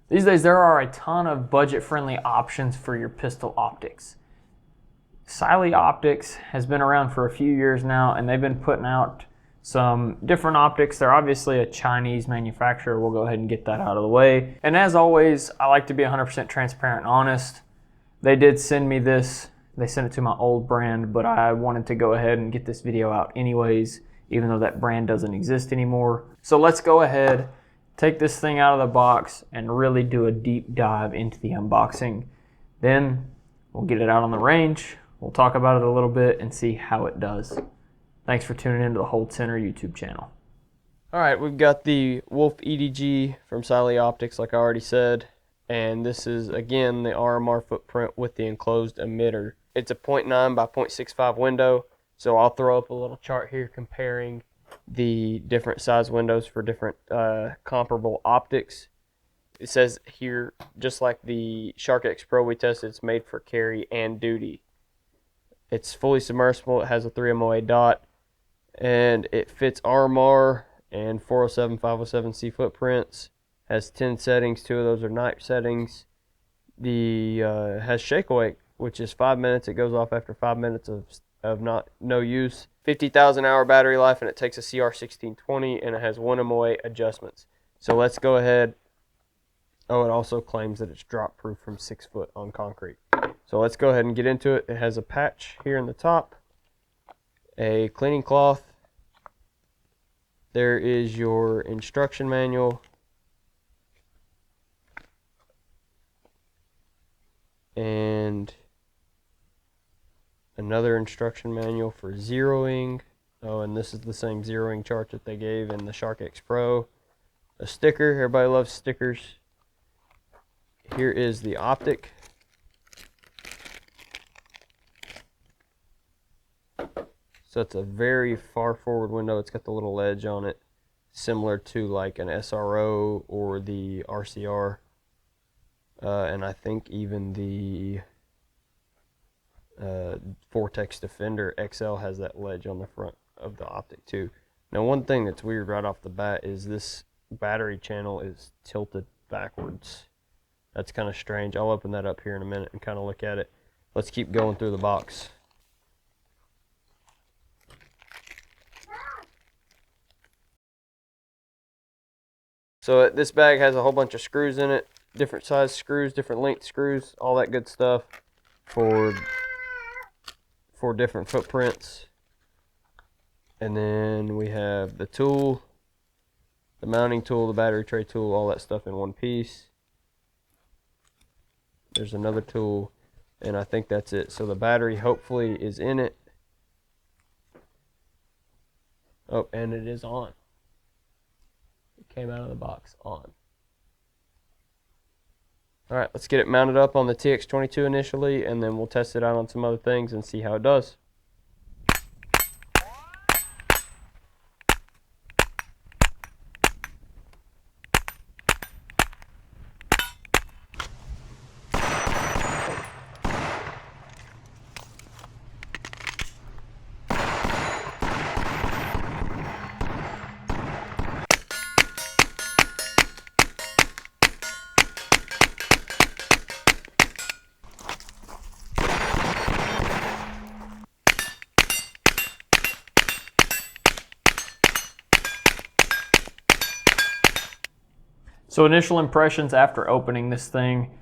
These days there are a ton of budget-friendly options for your pistol optics. Cyelee Optics has been around for a few years now, and they've been putting out some different optics. They're obviously a Chinese manufacturer. We'll go ahead and get that out of the way. And as always, I like to be 100% transparent and honest. They did send me this. They sent it to my old brand, but I wanted to go ahead and get this video out anyways, even though that brand doesn't exist anymore. So let's go ahead, take this thing out of the box, and really do a deep dive into the unboxing. Then we'll get it out on the range. We'll talk about it a little bit and see how it does. Thanks for tuning into the Hold Center YouTube channel. All right, we've got the Wolf EDG from Cyelee Optics, like I already said. And this is, again, the RMR footprint with the enclosed emitter. It's a 0.9 by 0.65 window. So I'll throw up a little chart here comparing the different size windows for different comparable optics. It says here, just like the Shark X Pro we tested, it's made for carry and duty. It's fully submersible. It has a 3 MOA dot, and it fits RMR and 407, 507C footprints. Has 10 settings. 2 of those are night settings. The has shake awake, which is 5 minutes. It goes off after 5 minutes of no use. 50,000 hour battery life, and it takes a CR1620, and it has 1 MOA adjustments. So let's go ahead. Oh, it also claims that it's drop proof from 6 foot on concrete. So let's go ahead and get into it. It has a patch here in the top, a cleaning cloth. There is your instruction manual. And another instruction manual for zeroing. Oh, and this is the same zeroing chart that they gave in the Shark X Pro. A sticker. Everybody loves stickers. Here is the optic. So it's a very far forward window. It's got the little ledge on it, similar to like an SRO or the RCR. And I think even the Vortex Defender XL has that ledge on the front of the optic too. Now, one thing that's weird right off the bat is this battery channel is tilted backwards. That's kind of strange. I'll open that up here in a minute and kind of look at it. Let's keep going through the box. So this bag has a whole bunch of screws in it. Different size screws, different length screws, all that good stuff for different footprints. And then we have the tool, the mounting tool, the battery tray tool, all that stuff in one piece. There's another tool, and I think that's it. So the battery hopefully is in it. Oh, and it is on. It came out of the box on. All right, let's get it mounted up on the TX22 initially, and then we'll test it out on some other things and see how it does. So initial impressions after opening this thing,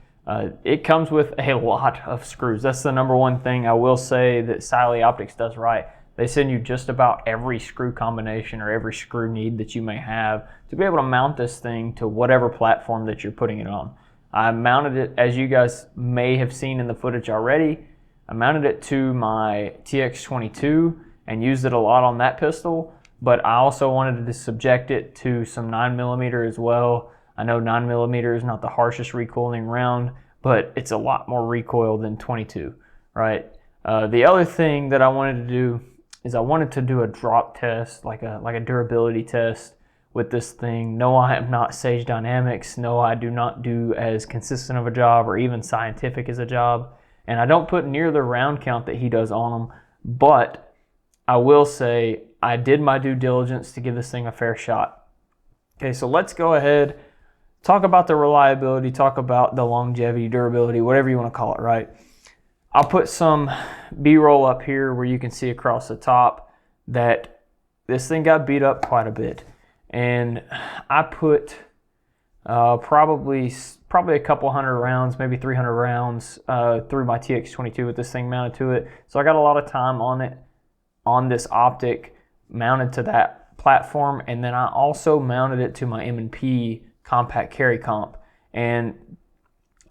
it comes with a lot of screws. That's the number one thing I will say that Cyelee Optics does right. They send you just about every screw combination or every screw need that you may have to be able to mount this thing to whatever platform that you're putting it on. I mounted it, as you guys may have seen in the footage already, I mounted it to my TX22 and used it a lot on that pistol, but I also wanted to subject it to some 9mm as well. I know 9mm is not the harshest recoiling round, but it's a lot more recoil than 22, right? The other thing that I wanted to do is I wanted to do a drop test, like a durability test with this thing. No, I am not Sage Dynamics. No, I do not do as consistent of a job or even scientific as a job. And I don't put near the round count that he does on them, but I will say I did my due diligence to give this thing a fair shot. Okay, so let's go ahead, talk about the reliability, talk about the longevity, durability, whatever you want to call it, right? I'll put some B-roll up here where you can see across the top that this thing got beat up quite a bit. And I put probably a couple hundred rounds, maybe 300 rounds through my TX22 with this thing mounted to it. So I got a lot of time on it, on this optic mounted to that platform. And then I also mounted it to my M&P compact carry comp. And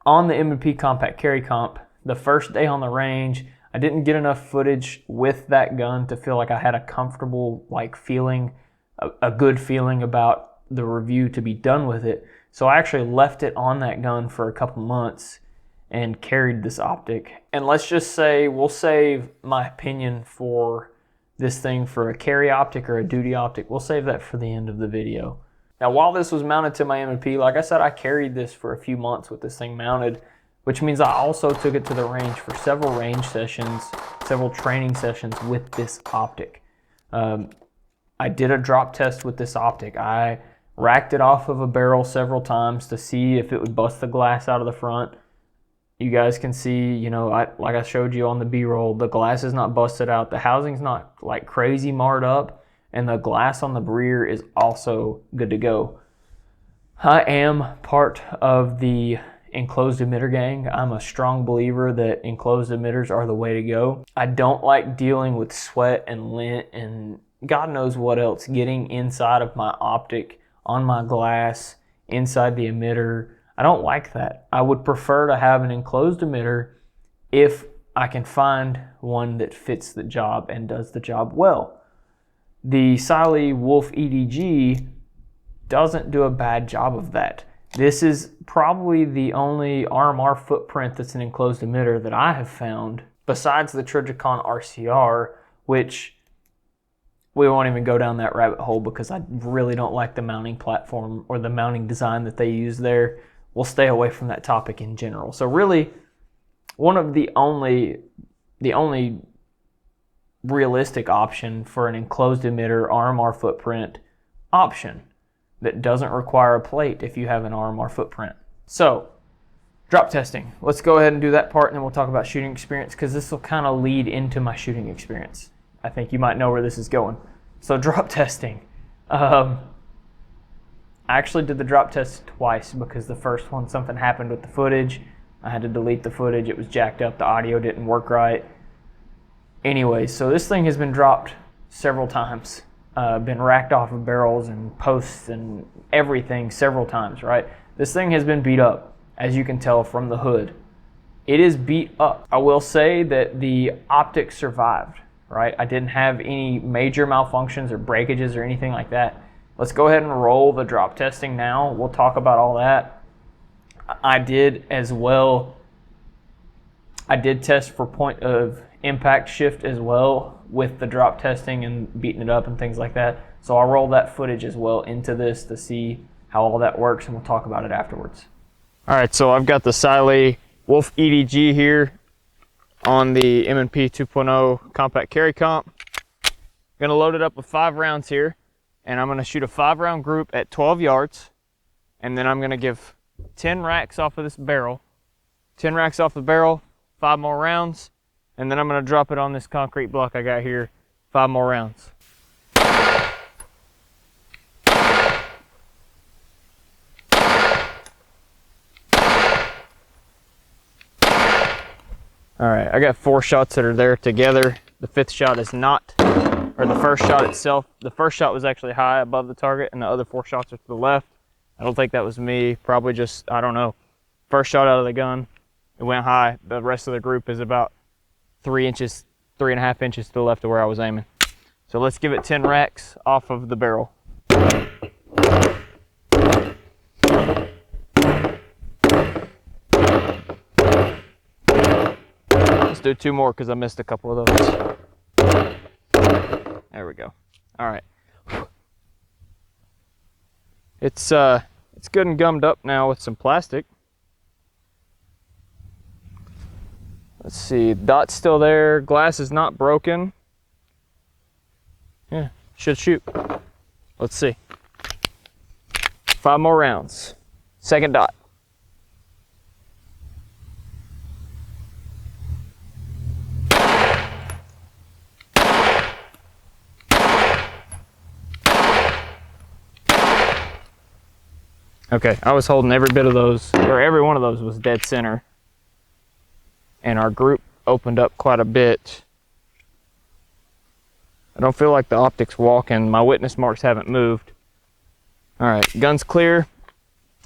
on the M&P compact carry comp, the first day on the range, I didn't get enough footage with that gun to feel like I had a comfortable feeling, a good feeling about the review to be done with it. So I actually left it on that gun for a couple months and carried this optic. And let's just say we'll save my opinion for this thing for a carry optic or a duty optic. We'll save that for the end of the video. Now, while this was mounted to my M&P, like I said, I carried this for a few months with this thing mounted, which means I also took it to the range for several range sessions, several training sessions with this optic. I did a drop test with this optic. I racked it off of a barrel several times to see if it would bust the glass out of the front. You guys can see, you know, like I showed you on the B-roll, the glass is not busted out. The housing's not like crazy marred up, and the glass on the rear is also good to go. I am part of the enclosed emitter gang. I'm a strong believer that enclosed emitters are the way to go. I don't like dealing with sweat and lint and God knows what else getting inside of my optic, on my glass, inside the emitter. I don't like that. I would prefer to have an enclosed emitter if I can find one that fits the job and does the job well. The Cyelee Wolf EDG doesn't do a bad job of that. This is probably the only RMR footprint that's an enclosed emitter that I have found, besides the Trijicon RCR, which we won't even go down that rabbit hole because I really don't like the mounting platform or the mounting design that they use there. We'll stay away from that topic in general. So really, one of the only realistic option for an enclosed emitter RMR footprint option that doesn't require a plate if you have an RMR footprint. So, drop testing. Let's go ahead and do that part and then we'll talk about shooting experience because this will kind of lead into my shooting experience. I think you might know where this is going. So, drop testing. I actually did the drop test twice because the first one, something happened with the footage. I had to delete the footage. It was jacked up. The audio didn't work right. Anyway, so this thing has been dropped several times. Been racked off of barrels and posts and everything several times, right? This thing has been beat up, as you can tell from the hood. It is beat up. I will say that the optic survived, right? I didn't have any major malfunctions or breakages or anything like that. Let's go ahead and roll the drop testing now. We'll talk about all that. I did as well. I did test for point of impact shift as well with the drop testing and beating it up and things like that. So I'll roll that footage as well into this to see how all that works and we'll talk about it afterwards. All right, so I've got the Cyelee Wolf EDG here on the M&P 2.0 compact carry comp. I'm gonna load it up with 5 rounds here and I'm gonna shoot a 5-round group at 12 yards and then I'm gonna give 10 racks off of this barrel, 10 racks off the barrel, 5 more rounds, and then I'm going to drop it on this concrete block I got here, 5 more rounds. Alright, I got 4 shots that are there together. The 5th shot is not, or the first shot itself, the first shot was actually high above the target and the other 4 shots are to the left. I don't think that was me, probably just, I don't know. First shot out of the gun, it went high. The rest of the group is about 3 inches, 3.5 inches to the left of where I was aiming. So let's give it 10 racks off of the barrel. Let's do 2 more because I missed a couple of those. There we go. All right. It's good and gummed up now with some plastic. Let's see, dot's still there, glass is not broken. Yeah, should shoot. Let's see. 5 more rounds. Second dot. Okay, I was holding every bit of those, or every one of those was dead center. And our group opened up quite a bit. I don't feel like the optic's walking. My witness marks haven't moved. All right, gun's clear.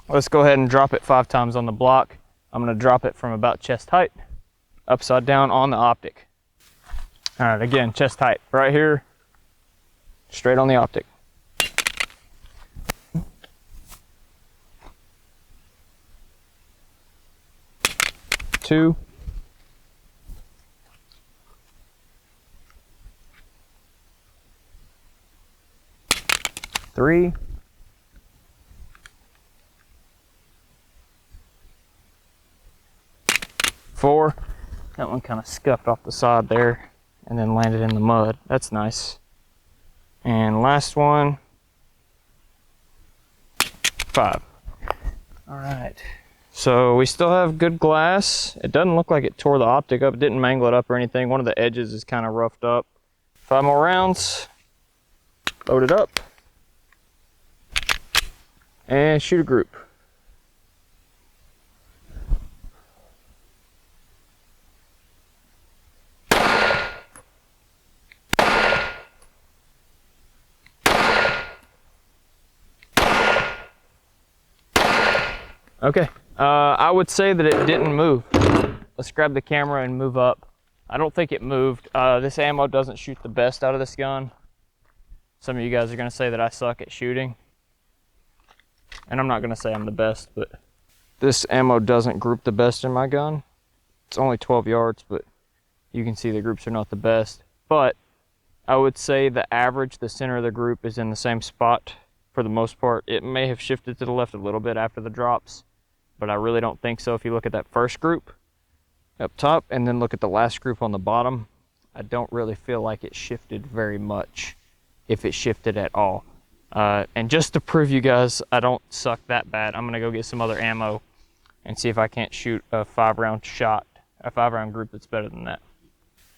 Let's go ahead and drop it 5 times on the block. I'm gonna drop it from about chest height, upside down on the optic. All right, again, chest height, right here, straight on the optic. 2. 3. 4. That one kind of scuffed off the side there and then landed in the mud. That's nice. And last one, 5. All right. So we still have good glass. It doesn't look like it tore the optic up. It didn't mangle it up or anything. One of the edges is kind of roughed up. 5 more rounds. Load it up. And shoot a group. Okay, I would say that it didn't move. Let's grab the camera and move up. I don't think it moved. This ammo doesn't shoot the best out of this gun. Some of you guys are gonna say that I suck at shooting. And I'm not gonna say I'm the best, but this ammo doesn't group the best in my gun. It's only 12 yards, but you can see the groups are not the best. But I would say the average, the center of the group is in the same spot for the most part. It may have shifted to the left a little bit after the drops, but I really don't think so. If you look at that first group up top and then look at the last group on the bottom, I don't really feel like it shifted very much, if it shifted at all. And just to prove you guys I don't suck that bad, I'm gonna go get some other ammo and see if I can't shoot a 5-round shot, a 5-round group that's better than that.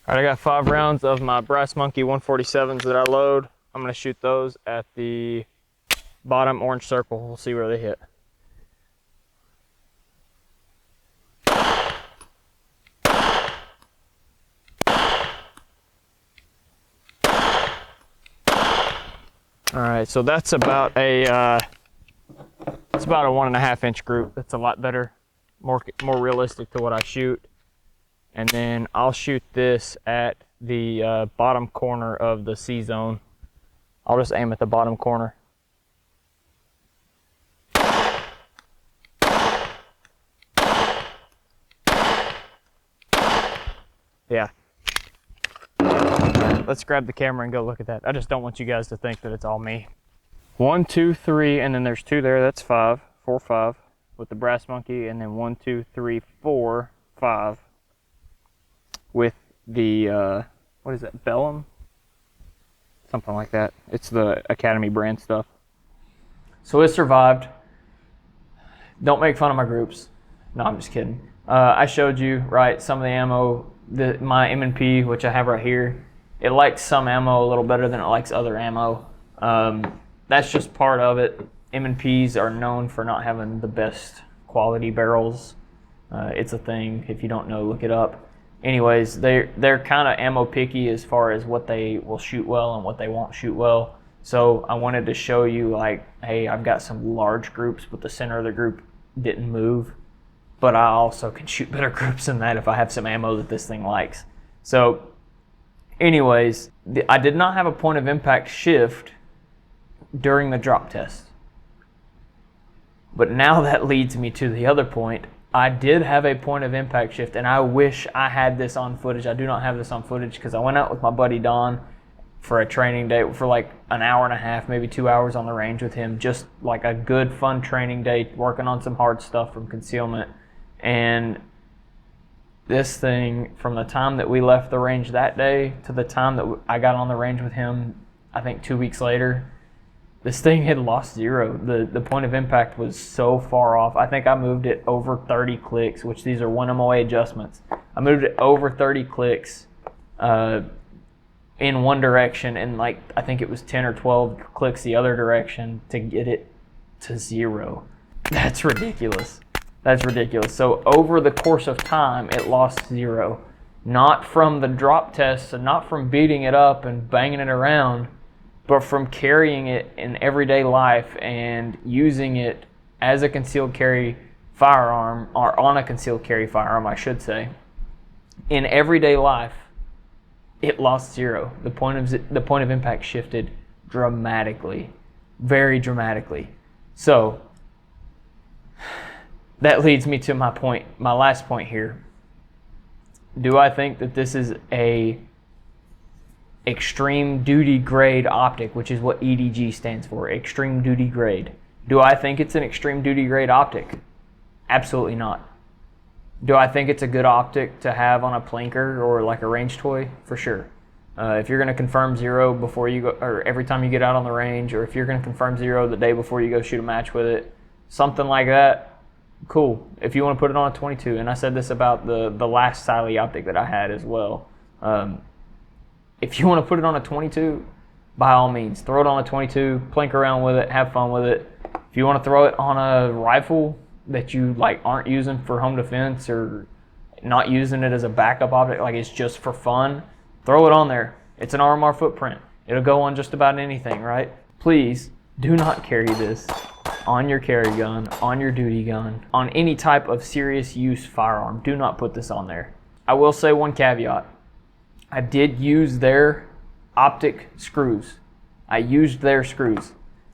All right, I got 5 rounds of my Brass Monkey 147s that I load. I'm gonna shoot those at the bottom orange circle. We'll see where they hit. All right, so that's about a it's about a 1.5 inch group. That's a lot better, more realistic to what I shoot. And then I'll shoot this at the bottom corner of the C zone. I'll just aim at the bottom corner. Yeah. Let's grab the camera and go look at that. I just don't want you guys to think that it's all me. 1, 2, 3, and then there's 2 there. That's 5, 4, 5 with the Brass Monkey, and then 1, 2, 3, 4, 5 with the what is that? Bellum? Something like that. It's the Academy brand stuff. So it survived. Don't make fun of my groups. No, I'm just kidding. I showed you, right, some of the ammo, my M&P, which I have right here. It likes some ammo a little better than it likes other ammo. That's just part of it. M&Ps are known for not having the best quality barrels. It's a thing. If you don't know, look it up. Anyways, they're kind of ammo picky as far as what they will shoot well and what they won't shoot well. So I wanted to show you, like, hey, I've got some large groups, but the center of the group didn't move. But I also can shoot better groups than that if I have some ammo that this thing likes. So anyways, I did not have a point of impact shift during the drop test. But now that leads me to the other point. I did have a point of impact shift, and I wish I had this on footage. I do not have this on footage because I went out with my buddy Don for a training day for like an hour and a half, maybe 2 hours on the range with him. Just like a good, fun training day, working on some hard stuff from concealment. And this thing, from the time that we left the range that day to the time that I got on the range with him, I think 2 weeks later, This thing had lost zero. The point of impact was so far off. I think I moved it over 30 clicks, which these are 1 MOA adjustments. I moved it over 30 clicks in one direction, and like I think it was 10 or 12 clicks the other direction to get it to zero. That's ridiculous. That's ridiculous. So over the course of time, it lost zero. Not from the drop tests and not from beating it up and banging it around, but from carrying it in everyday life and using it as a concealed carry firearm, or on a concealed carry firearm, I should say. In everyday life, it lost zero. The point of impact shifted dramatically, very dramatically. So that leads me to my last point here. Do I think that this is a extreme duty grade optic, which is what EDG stands for, extreme duty grade? Do I think it's an extreme duty grade optic? Absolutely not. Do I think it's a good optic to have on a plinker or like a range toy? For sure. If you're going to confirm zero before you go, or every time you get out on the range, or if you're going to confirm zero the day before you go shoot a match with it, something like that, cool. If you want to put it on a 22, and I said this about the last Cyelee optic that I had as well. If you want to put it on a 22, by all means, throw it on a 22, plink around with it, have fun with it. If you want to throw it on a rifle that you like aren't using for home defense or not using it as a backup optic, like it's just for fun, throw it on there. It's an RMR footprint. It'll go on just about anything, right? Please do not carry this on your carry gun, on your duty gun, on any type of serious use firearm. Do not put this on there. I will say one caveat. I did use their Optic screws. I used their screws.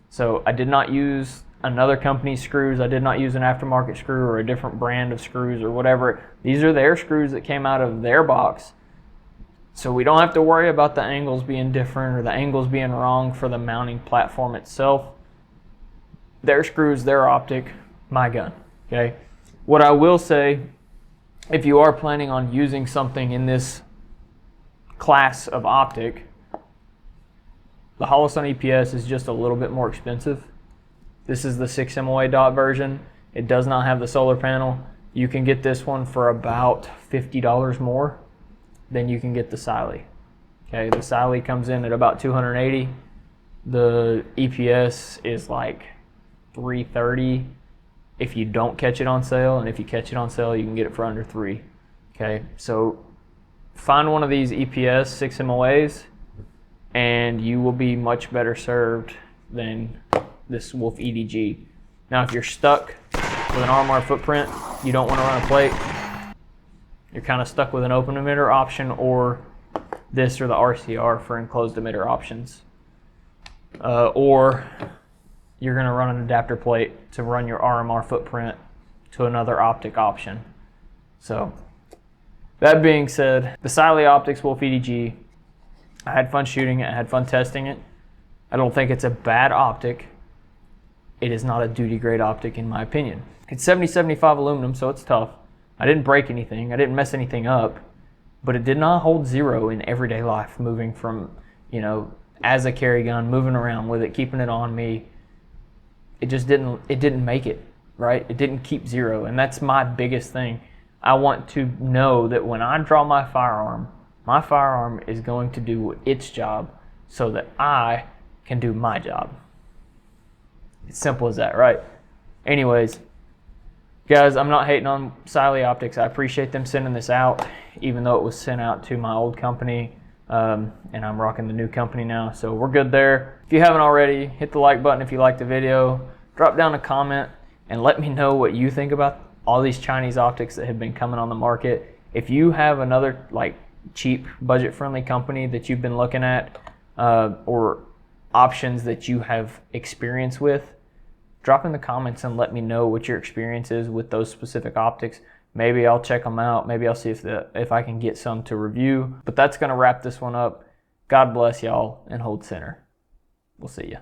So I did not use another company's screws. I did not use an aftermarket screw or a different brand of screws or whatever. These are their screws that came out of their box. So we don't have to worry about the angles being different or the angles being wrong for the mounting platform itself. Their screws, their optic, my gun. Okay. What I will say, if you are planning on using something in this class of optic, the Holosun EPS is just a little bit more expensive. This is the 6 MOA dot version. It does not have the solar panel. You can get this one for about $50 more than you can get the Cyelee. Okay, the Cyelee comes in at about $280. The EPS is like $330 if you don't catch it on sale, and if you catch it on sale, you can get it for under $3. Okay, so find one of these EPS 6 MOAs, and you will be much better served than this Wolf EDG. Now, if you're stuck with an RMR footprint, you don't want to run a plate, you're kind of stuck with an open emitter option or this or the RCR for enclosed emitter options. Or you're going to run an adapter plate to run your RMR footprint to another optic option. So that being said, the Cyelee Optics Wolf EDG, I had fun shooting it, I had fun testing it. I don't think it's a bad optic. It is not a duty grade optic in my opinion. It's 70-75 aluminum, so it's tough. I didn't break anything, I didn't mess anything up, but it did not hold zero in everyday life, moving from, as a carry gun, moving around with it, keeping it on me. It just didn't make it, right? It didn't keep zero, and that's my biggest thing. I want to know that when I draw my firearm is going to do its job so that I can do my job. It's simple as that, right? Anyways, guys, I'm not hating on Cyelee Optics. I appreciate them sending this out, even though it was sent out to my old company, and I'm rocking the new company now, so we're good there. If you haven't already, hit the like button if you liked the video. Drop down a comment and let me know what you think about all these Chinese optics that have been coming on the market. If you have another cheap, budget-friendly company that you've been looking at, or options that you have experience with, drop in the comments and let me know what your experience is with those specific optics. Maybe I'll check them out. Maybe I'll see if I can get some to review. But that's going to wrap this one up. God bless y'all and hold center. We'll see ya.